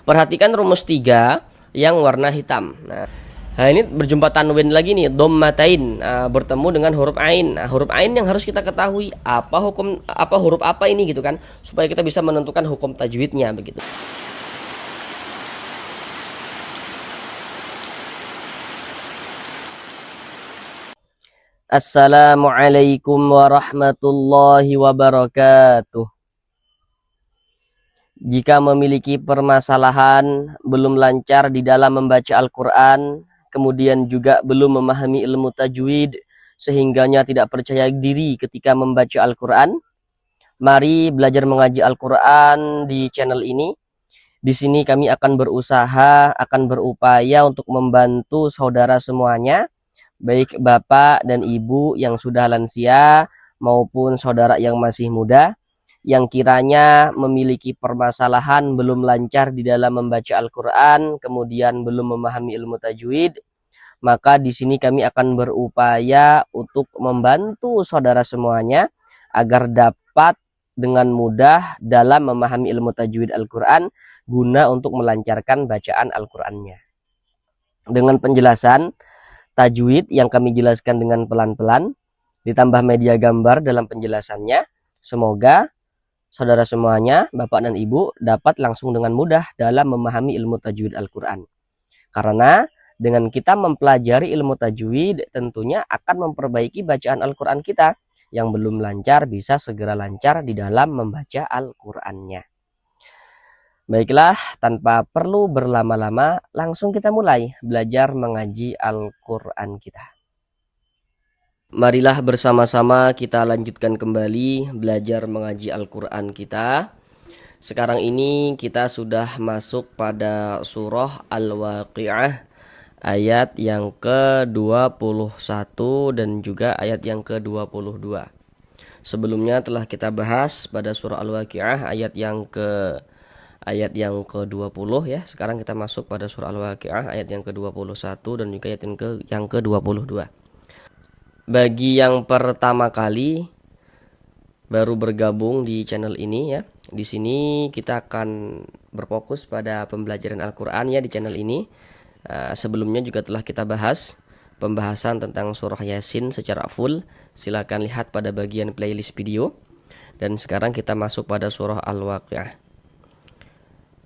Perhatikan rumus 3 yang warna hitam. Nah, ini berjumpa tanwin lagi nih, dhammatain, bertemu dengan huruf ain. Nah, huruf ain yang harus kita ketahui apa huruf apa ini gitu kan, supaya kita bisa menentukan hukum tajwidnya begitu. Assalamualaikum warahmatullahi wabarakatuh. Jika memiliki permasalahan, belum lancar di dalam membaca Al-Quran, kemudian juga belum memahami ilmu tajwid, sehingganya tidak percaya diri ketika membaca Al-Quran, mari belajar mengaji Al-Quran di channel ini. Di sini kami akan berusaha, akan berupaya untuk membantu saudara semuanya, baik bapak dan ibu yang sudah lansia maupun saudara yang masih muda, yang kiranya memiliki permasalahan belum lancar di dalam membaca Al-Quran, kemudian belum memahami ilmu tajwid, maka di sini kami akan berupaya untuk membantu saudara semuanya agar dapat dengan mudah dalam memahami ilmu tajwid Al-Quran guna untuk melancarkan bacaan Al-Qurannya. Dengan penjelasan tajwid yang kami jelaskan dengan pelan-pelan, ditambah media gambar dalam penjelasannya, semoga saudara semuanya, bapak dan ibu, dapat langsung dengan mudah dalam memahami ilmu tajwid Al-Quran. Karena dengan kita mempelajari ilmu tajwid, tentunya akan memperbaiki bacaan Al-Quran kita. Yang belum lancar bisa segera lancar di dalam membaca Al-Qurannya. Baiklah, tanpa perlu berlama-lama, langsung kita mulai belajar mengaji Al-Quran kita. Marilah bersama-sama kita lanjutkan kembali belajar mengaji Al-Quran kita. Sekarang ini kita sudah masuk pada surah Al-Waqi'ah, ayat yang ke-21 dan juga ayat yang ke-22. Sebelumnya telah kita bahas pada surah Al-Waqi'ah ayat yang ke-20 ya. Sekarang kita masuk pada surah Al-Waqi'ah ayat yang ke-21 dan juga ayat yang ke-22. Bagi yang pertama kali baru bergabung di channel ini ya, di sini kita akan berfokus pada pembelajaran Al-Quran ya di channel ini. Sebelumnya juga telah kita bahas pembahasan tentang surah Yasin secara full. Silakan lihat pada bagian playlist video. Dan sekarang kita masuk pada surah Al-Waqi'ah.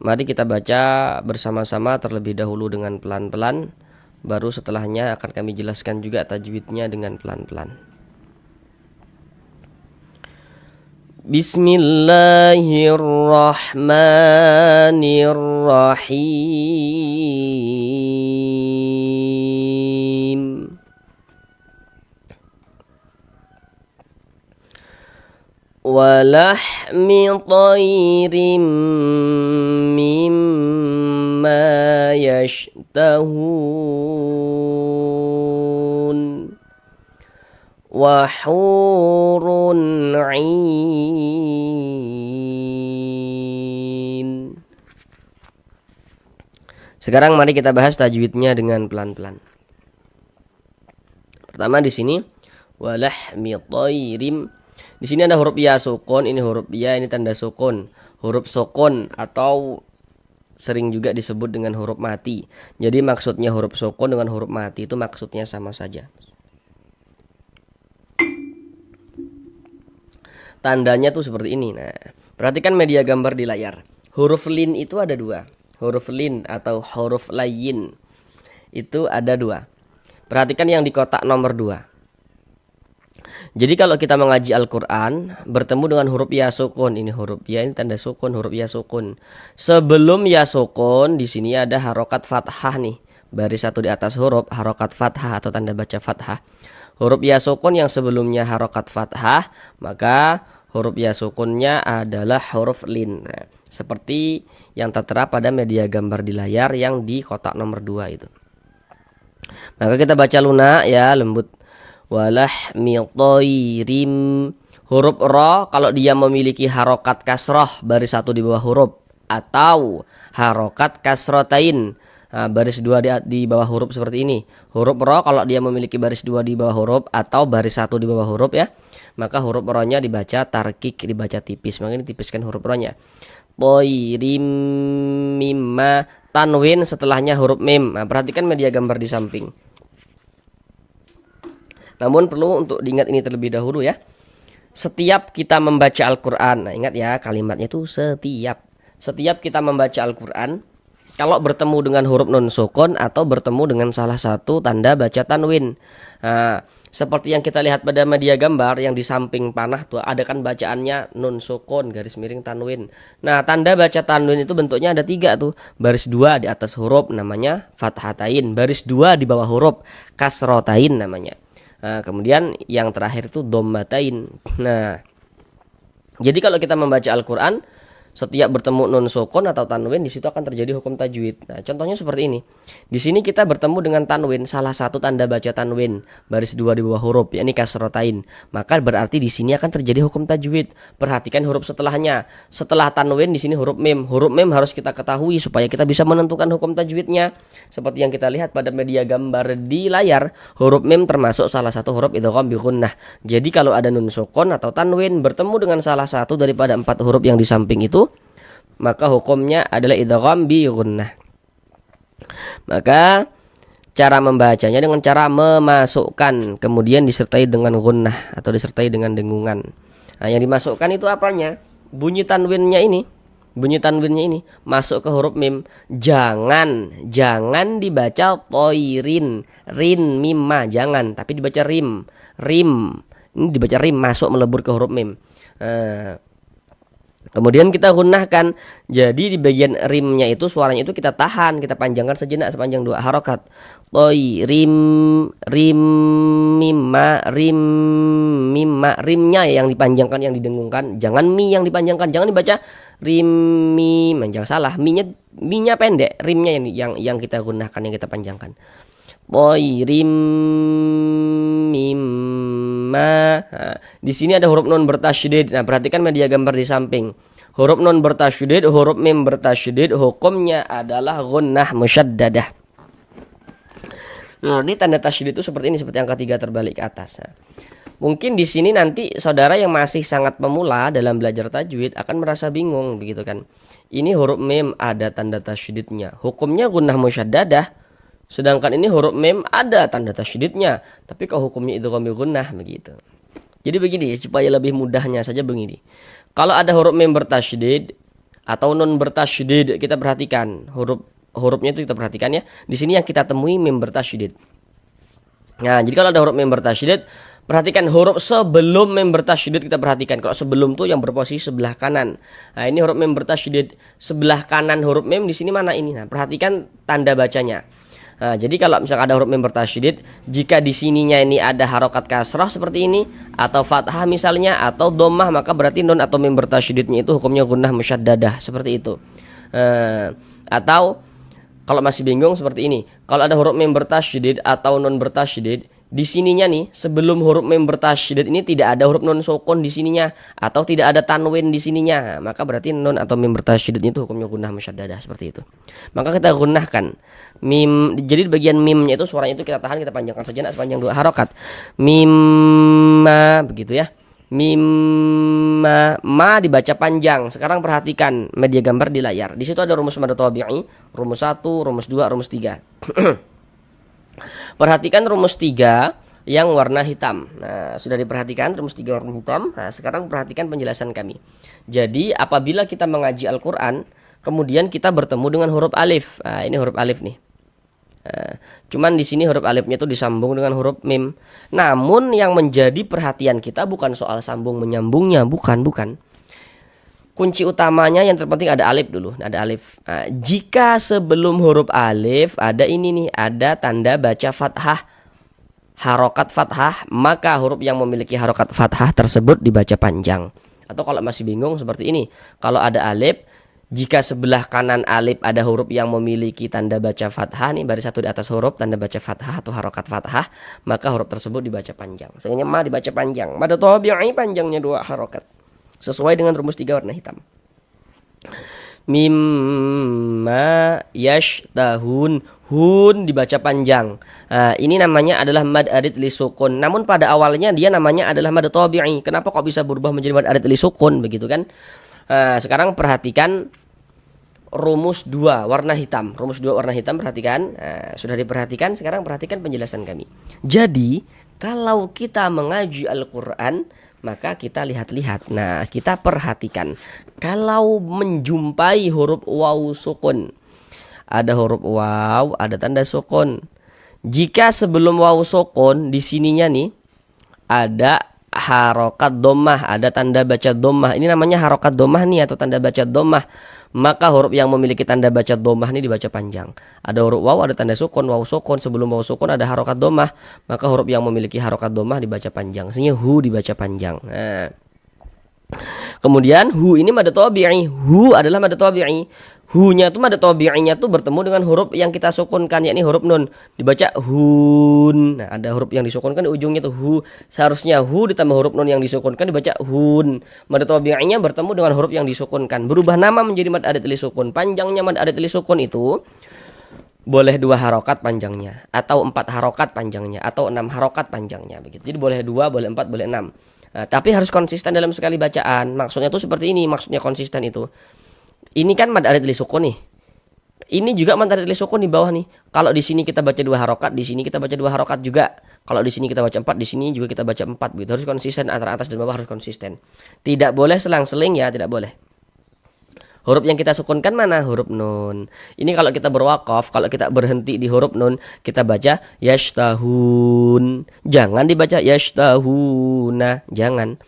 Mari kita baca bersama-sama terlebih dahulu dengan pelan-pelan, baru setelahnya akan kami jelaskan juga tajwidnya dengan pelan-pelan. Bismillahirrahmanirrahim. Walahmi tayrim mimma yashtahun wa hurun 'ain. Sekarang mari kita bahas tajwidnya dengan pelan-pelan. Pertama di sini walahmi tayrim. Di sini ada huruf ya sukun, ini huruf ya, ini tanda sukun. Huruf sukun atau sering juga disebut dengan huruf mati. Jadi maksudnya huruf sukun dengan huruf mati itu maksudnya sama saja. Tandanya tuh seperti ini. Nah, perhatikan media gambar di layar. Huruf lin itu ada dua. Huruf lin atau huruf layin itu ada dua. Perhatikan yang di kotak nomor 2. Jadi kalau kita mengaji Al-Quran bertemu dengan huruf ya sukun, ini huruf ya, ini tanda sukun, huruf ya sukun. Sebelum ya sukun di sini ada harokat fathah nih, baris satu di atas huruf harokat fathah atau tanda baca fathah. Huruf ya sukun yang sebelumnya harokat fathah, maka huruf ya sukunnya adalah huruf lin. Nah, seperti yang tertera pada media gambar di layar yang di kotak nomor 2 itu. Maka kita baca lunak ya, lembut. Walahmi tayrim. Huruf ra kalau dia memiliki harokat kasroh baris satu di bawah huruf, atau harokat kasrotain, baris 2 di bawah huruf seperti ini. Huruf ra kalau dia memiliki baris 2 di bawah huruf atau baris 1 di bawah huruf ya, maka huruf ra nya dibaca tarkik, dibaca tipis. Makanya ditipiskan huruf ra nya. toirim mimma, tanwin setelahnya huruf mim. Nah, perhatikan media gambar di samping. Namun perlu untuk diingat ini terlebih dahulu ya. Setiap kita membaca Al-Quran, nah ingat ya kalimatnya itu setiap. Setiap kita membaca Al-Quran, kalau bertemu dengan huruf nun sukun atau bertemu dengan salah satu tanda baca tanwin. Nah, seperti yang kita lihat pada media gambar yang di samping panah tuh ada kan bacaannya nun sukun garis miring tanwin. Nah, tanda baca tanwin itu bentuknya ada 3 tuh. Baris 2 di atas huruf namanya fathatain, baris 2 di bawah huruf kasrotain namanya. Nah, kemudian yang terakhir itu dhammatain. Nah, jadi kalau kita membaca Al-Quran, setiap bertemu nun sukun atau tanwin di situ akan terjadi hukum tajwid. Nah, contohnya seperti ini. Di sini kita bertemu dengan tanwin, salah satu tanda baca tanwin, baris 2 di bawah huruf, yakni kasrotain. Maka berarti di sini akan terjadi hukum tajwid. Perhatikan huruf setelahnya. Setelah tanwin di sini huruf mim. Huruf mim harus kita ketahui supaya kita bisa menentukan hukum tajwidnya. Seperti yang kita lihat pada media gambar di layar, huruf mim termasuk salah satu huruf idgham bi gunnah. Jadi kalau ada nun sukun atau tanwin bertemu dengan salah satu daripada 4 huruf yang di samping itu, maka hukumnya adalah idgham bi gunnah. Maka cara membacanya dengan cara memasukkan kemudian disertai dengan gunnah atau disertai dengan dengungan. Nah, yang dimasukkan itu apanya? Bunyi tanwinnya ini. Bunyi tanwinnya ini masuk ke huruf mim. Jangan dibaca toirin, rin mimma, jangan, tapi dibaca rim. Ini dibaca rim, masuk melebur ke huruf mim. Kemudian kita gunnahkan. Jadi di bagian rimnya itu suaranya itu kita tahan, kita panjangkan sejenak sepanjang 2 harokat. Toirim, rim mimma, rimnya yang dipanjangkan, yang didengungkan. Jangan mi yang dipanjangkan, jangan dibaca rim mi, jangan salah. Minya pendek, rimnya yang kita gunakan, yang kita panjangkan. Toirim mimma. Nah, di sini ada huruf nun bertasydid. Nah, perhatikan media gambar di samping. Huruf nun bertasydid, huruf mim bertasydid, hukumnya adalah gunnah musyaddadah. Nah, ini tanda tasydid itu seperti ini, seperti angka 3 terbalik ke atas. Nah, mungkin di sini nanti saudara yang masih sangat pemula dalam belajar tajwid akan merasa bingung begitu kan. Ini huruf mim ada tanda tasydidnya, hukumnya gunnah musyaddadah. Sedangkan ini huruf mim ada tanda tasydidnya, tapi kok hukumnya idgham bi gunnah begitu. Jadi begini, supaya lebih mudahnya saja begini. Kalau ada huruf mim bertasydid atau nun bertasydid, kita perhatikan hurufnya itu kita perhatikan ya. Di sini yang kita temui mim bertasydid. Nah, jadi kalau ada huruf mim bertasydid, perhatikan huruf sebelum mim bertasydid kita perhatikan. Kalau sebelum tuh yang berposisi sebelah kanan. Nah, ini huruf mim bertasydid, sebelah kanan huruf mim di sini mana ini? Nah, perhatikan tanda bacanya. Nah, jadi kalau misalnya ada huruf mim bertasydid, jika di sininya ini ada harokat kasrah seperti ini, atau fathah misalnya, atau dhammah, maka berarti nun atau mim bertasydidnya itu hukumnya gunnah musyaddadah, seperti itu. Atau kalau masih bingung seperti ini, kalau ada huruf mim bertasydid atau nun bertasydid, di sininya nih sebelum huruf mim bertasydid ini tidak ada huruf nun sukun di sininya atau tidak ada tanwin di sininya, maka berarti nun atau mim bertasydid itu hukumnya gunnah musyaddadah, seperti itu. Maka kita gunnahkan mim. Jadi di bagian mimnya itu suaranya itu kita tahan, kita panjangkan sejenak sepanjang 2 harokat. Mimma begitu ya. Mimma, ma dibaca panjang. Sekarang perhatikan media gambar di layar. Di situ ada rumus mad tabi'i, rumus 1, rumus 2, rumus 3. Perhatikan rumus 3 yang warna hitam. Nah, sudah diperhatikan rumus 3 warna hitam. Nah, sekarang perhatikan penjelasan kami. Jadi, apabila kita mengaji Al-Qur'an, kemudian kita bertemu dengan huruf alif. Nah, ini huruf alif nih. Nah, cuman di sini huruf alifnya itu disambung dengan huruf mim. Namun yang menjadi perhatian kita bukan soal sambung menyambungnya, bukan. Kunci utamanya yang terpenting ada alif dulu, ada alif. Nah, jika sebelum huruf alif ada ini nih, ada tanda baca fathah, harokat fathah, maka huruf yang memiliki harokat fathah tersebut dibaca panjang. Atau kalau masih bingung seperti ini, kalau ada alif, jika sebelah kanan alif ada huruf yang memiliki tanda baca fathah nih, baris 1 di atas huruf tanda baca fathah atau harokat fathah, maka huruf tersebut dibaca panjang. Misalnya ma dibaca panjang, mad tabi'i panjangnya 2 harokat. Sesuai dengan rumus 3 warna hitam. Mimma yashtahun, hun dibaca panjang. Nah, ini namanya adalah mad arid li sukun. Namun pada awalnya dia namanya adalah mad tabi'i. Kenapa kok bisa berubah menjadi mad arid li sukun begitu kan? Nah, sekarang perhatikan rumus 2 warna hitam. Rumus 2 warna hitam, perhatikan. Nah, sudah diperhatikan, sekarang perhatikan penjelasan kami. Jadi, kalau kita mengaji Al-Qur'an, maka kita lihat-lihat. Nah, kita perhatikan. Kalau menjumpai huruf waw sukun, ada huruf waw, ada tanda sukun. Jika sebelum waw sukun di sininya nih ada harokat domah, ada tanda baca domah. Ini namanya harokat domah nih, atau tanda baca domah. Maka huruf yang memiliki tanda baca domah ini dibaca panjang. Ada huruf waw, ada tanda sukun, waw sukun. Sebelum waw sukun ada harokat domah, maka huruf yang memiliki harokat domah dibaca panjang. Sehingga hu dibaca panjang. Nah, kemudian hu ini mad tabi'i. Hu adalah mad tabi'i. Hu-nya itu mad tabi'inya tuh bertemu dengan huruf yang kita sukunkan, yakni huruf nun. Dibaca hun. Nah, ada huruf yang disukunkan di ujungnya tuh hu. Seharusnya hu ditambah huruf nun yang disukunkan dibaca hun. Mad tabi'inya bertemu dengan huruf yang disukunkan, berubah nama menjadi mad arid li sukun. Panjangnya mad arid li sukun itu boleh 2 harokat panjangnya, atau 4 harokat panjangnya, atau 6 harokat panjangnya begitu. Jadi boleh 2, boleh 4, boleh 6. Nah, tapi harus konsisten dalam sekali bacaan. Maksudnya itu seperti ini, maksudnya konsisten itu. Ini kan mad arid li sukun nih. Ini juga mad arid li sukun di bawah nih. Kalau di sini kita baca 2 harokat, di sini kita baca 2 harokat juga. Kalau di sini kita baca 4, di sini juga kita baca 4 gitu. Harus konsisten, antara atas dan bawah harus konsisten. Tidak boleh selang-seling ya, tidak boleh. Huruf yang kita sukunkan mana? Huruf nun. Ini kalau kita berwakaf, kalau kita berhenti di huruf nun, kita baca yashtahun. Jangan dibaca yashtahuna, jangan.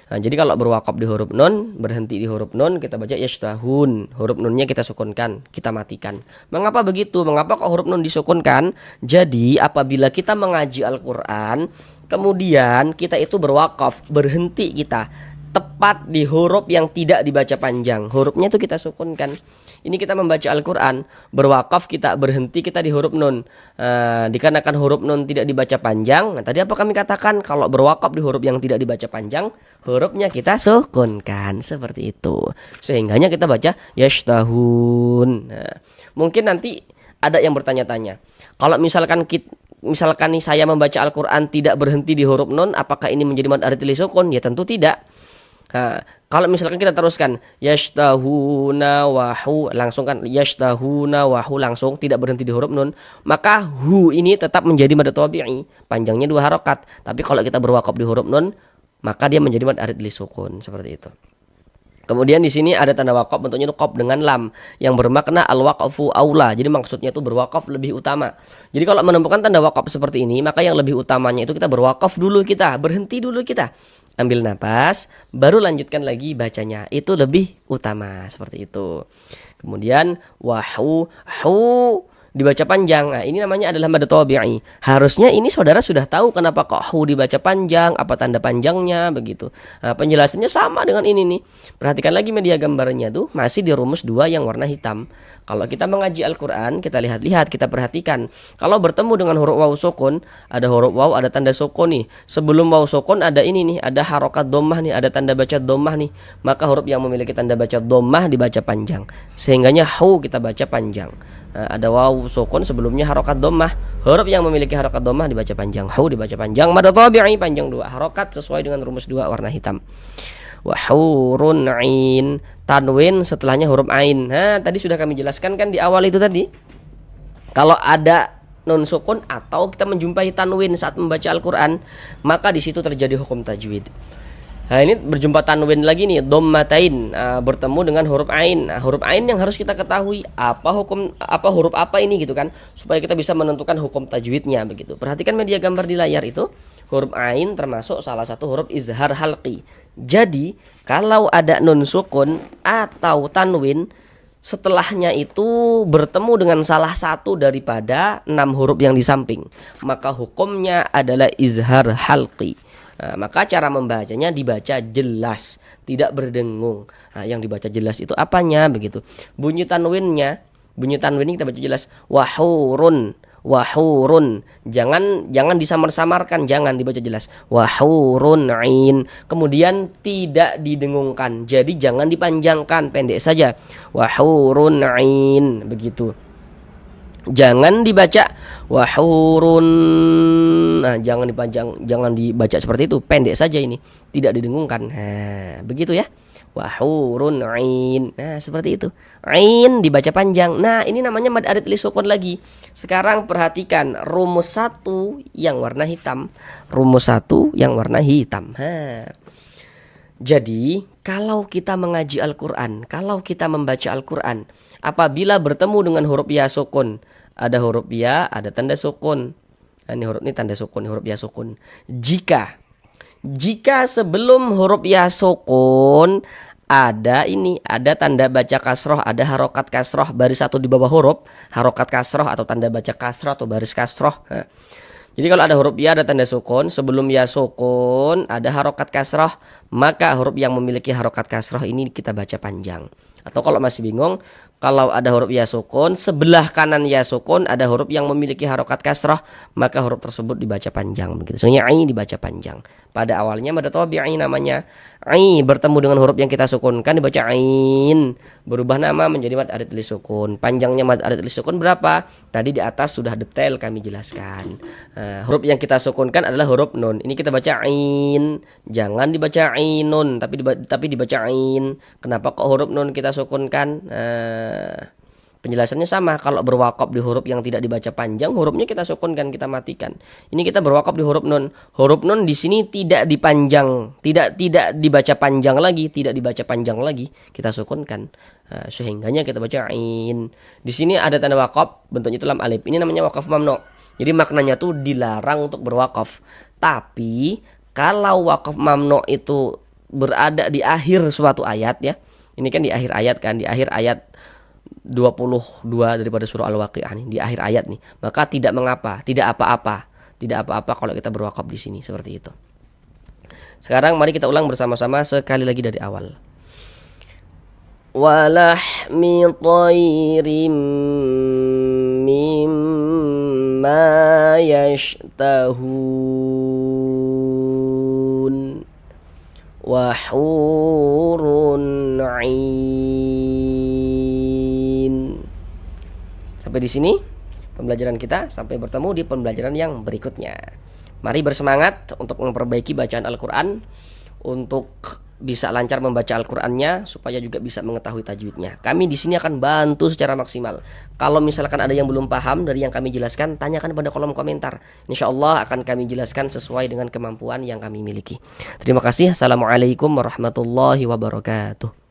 Nah, jadi kalau berwakaf di huruf nun, berhenti di huruf nun, kita baca yashtahun. Huruf nunnya kita sukunkan, kita matikan. Mengapa begitu? Mengapa kok huruf nun disukunkan? Jadi apabila kita mengaji Al-Qur'an, kemudian kita itu berwakaf, berhenti kita tepat di huruf yang tidak dibaca panjang, hurufnya itu kita sukunkan. Ini kita membaca Al-Quran, berwakaf kita berhenti kita di huruf nun. Dikarenakan huruf nun tidak dibaca panjang. Nah, tadi apa kami katakan? Kalau berwakaf di huruf yang tidak dibaca panjang, hurufnya kita sukunkan, seperti itu. Sehingganya kita baca yashtahun. Nah, mungkin nanti ada yang bertanya-tanya, kalau misalkan nih saya membaca Al-Quran tidak berhenti di huruf nun, apakah ini menjadi mad arid li sukun? Ya tentu tidak. Nah, kalau misalkan kita teruskan yashtahuna wahu, langsung kan yashtahuna wahu, langsung tidak berhenti di huruf nun, maka hu ini tetap menjadi mad tabi'i, panjangnya 2 harokat. Tapi kalau kita berwakaf di huruf nun, maka dia menjadi mad arid li sukun, seperti itu. Kemudian di sini ada tanda wakaf, bentuknya itu qaf dengan lam yang bermakna al-waqfu aula. Jadi maksudnya itu berwakaf lebih utama. Jadi kalau menemukan tanda wakaf seperti ini, maka yang lebih utamanya itu kita berwakaf dulu, kita berhenti dulu, kita ambil napas, baru lanjutkan lagi bacanya. Itu lebih utama, seperti itu. Kemudian wahu hu dibaca panjang. Nah, ini namanya adalah mad tabi'i. Harusnya ini saudara sudah tahu kenapa kok hu dibaca panjang, apa tanda panjangnya begitu. Nah, penjelasannya sama dengan ini nih. Perhatikan lagi media gambarnya tuh, masih di rumus 2 yang warna hitam. Kalau kita mengaji Al-Qur'an, kita lihat-lihat, kita perhatikan. Kalau bertemu dengan huruf waw sukun, ada huruf waw, ada tanda sukun nih. Sebelum waw sukun ada ini nih, ada harokat dhammah nih, ada tanda baca dhammah nih. Maka huruf yang memiliki tanda baca dhammah dibaca panjang. Sehingganya hu kita baca panjang. Nah, ada waw sukun sebelumnya harokat dhammah. Huruf yang memiliki harokat dhammah dibaca panjang. Hu dibaca panjang. Mad tabi'i panjang 2 harokat sesuai dengan rumus 2 warna hitam. Wa hurun ain, tanwin setelahnya huruf ain. Nah, tadi sudah kami jelaskan kan di awal itu tadi. Kalau ada nun sukun atau kita menjumpai tanwin saat membaca Al-Qur'an, maka di situ terjadi hukum tajwid. Nah, ini berjumpa tanwin lagi nih, dhammatain, bertemu dengan huruf ain. Nah, huruf ain yang harus kita ketahui apa huruf apa ini gitu kan, supaya kita bisa menentukan hukum tajwidnya begitu. Perhatikan media gambar di layar itu, huruf ain termasuk salah satu huruf izhar halqi. Jadi, kalau ada nun sukun atau tanwin, setelahnya itu bertemu dengan salah satu daripada 6 huruf yang di samping, maka hukumnya adalah izhar halqi. Nah, maka cara membacanya dibaca jelas, tidak berdengung. Nah, yang dibaca jelas itu apanya begitu? Bunyi tanwinnya kita baca jelas. Wahurun, wahurun. Jangan disamar-samarkan, jangan dibaca jelas. Wahurun ain. Kemudian tidak didengungkan. Jadi jangan dipanjangkan, pendek saja. Wahurun ain begitu. Jangan dibaca wahurun. Nah, jangan dipanjang, jangan dibaca seperti itu, pendek saja ini, tidak didengungkan. Nah, begitu ya. wa hurun 'ain. Nah, seperti itu. 'Ain dibaca panjang. Nah, ini namanya mad arid li sukun lagi. Sekarang perhatikan rumus 1 yang warna hitam. Rumus 1 yang warna hitam. Jadi, kalau kita mengaji Al-Qur'an, kalau kita membaca Al-Qur'an, apabila bertemu dengan huruf ya sukun, ada huruf ya, ada tanda sukun. Nah, ini huruf ini tanda sukun, huruf ya sukun. Jika sebelum huruf ya sukun ada tanda baca kasroh, ada harokat kasroh, baris satu di bawah huruf, harokat kasroh atau tanda baca kasroh atau baris kasroh. Nah, jadi kalau ada huruf ya ada tanda sukun, sebelum ya sukun ada harokat kasroh, maka huruf yang memiliki harokat kasroh ini kita baca panjang. Atau kalau masih bingung, kalau ada huruf ya sukun, sebelah kanan ya sukun ada huruf yang memiliki harokat kasroh, maka huruf tersebut dibaca panjang begitu. Soalnya ai dibaca panjang. Pada awalnya mad tabi'i namanya. Ai bertemu dengan huruf yang kita sukunkan dibaca ain, berubah nama menjadi mad arid li sukun. Panjangnya mad arid li sukun berapa? Tadi di atas sudah detail kami jelaskan. Huruf yang kita sukunkan adalah huruf nun. Ini kita baca ain, jangan dibaca ainun, tapi dibaca ain. Kenapa kok huruf nun kita sukunkan? Penjelasannya sama. Kalau berwakaf di huruf yang tidak dibaca panjang, hurufnya kita sukunkan, kita matikan. Ini kita berwakaf di huruf nun. Huruf nun di sini tidak dipanjang, tidak dibaca panjang lagi, kita sukunkan. Sehingganya kita baca ain. Di sini ada tanda wakaf, bentuknya itu lam alif. Ini namanya wakaf mamnu. Jadi maknanya tuh dilarang untuk berwakaf. Tapi kalau wakaf mamnu itu berada di akhir suatu ayat ya. Ini kan di akhir ayat kan, di akhir ayat 22 daripada surah Al-Waqiah nih, di akhir ayat nih, maka tidak mengapa, tidak apa-apa kalau kita berwakaf di sini seperti itu. Sekarang mari kita ulang bersama-sama sekali lagi dari awal. Walahmi thayrim mimma yashtahun wa hurun 'ain. Sampai di sini pembelajaran kita, sampai bertemu di pembelajaran yang berikutnya. Mari bersemangat untuk memperbaiki bacaan Al-Qur'an, untuk bisa lancar membaca Al-Qur'annya, supaya juga bisa mengetahui tajwidnya. Kami di sini akan bantu secara maksimal. Kalau misalkan ada yang belum paham dari yang kami jelaskan, tanyakan pada kolom komentar. InsyaAllah akan kami jelaskan sesuai dengan kemampuan yang kami miliki. Terima kasih. Assalamualaikum warahmatullahi wabarakatuh.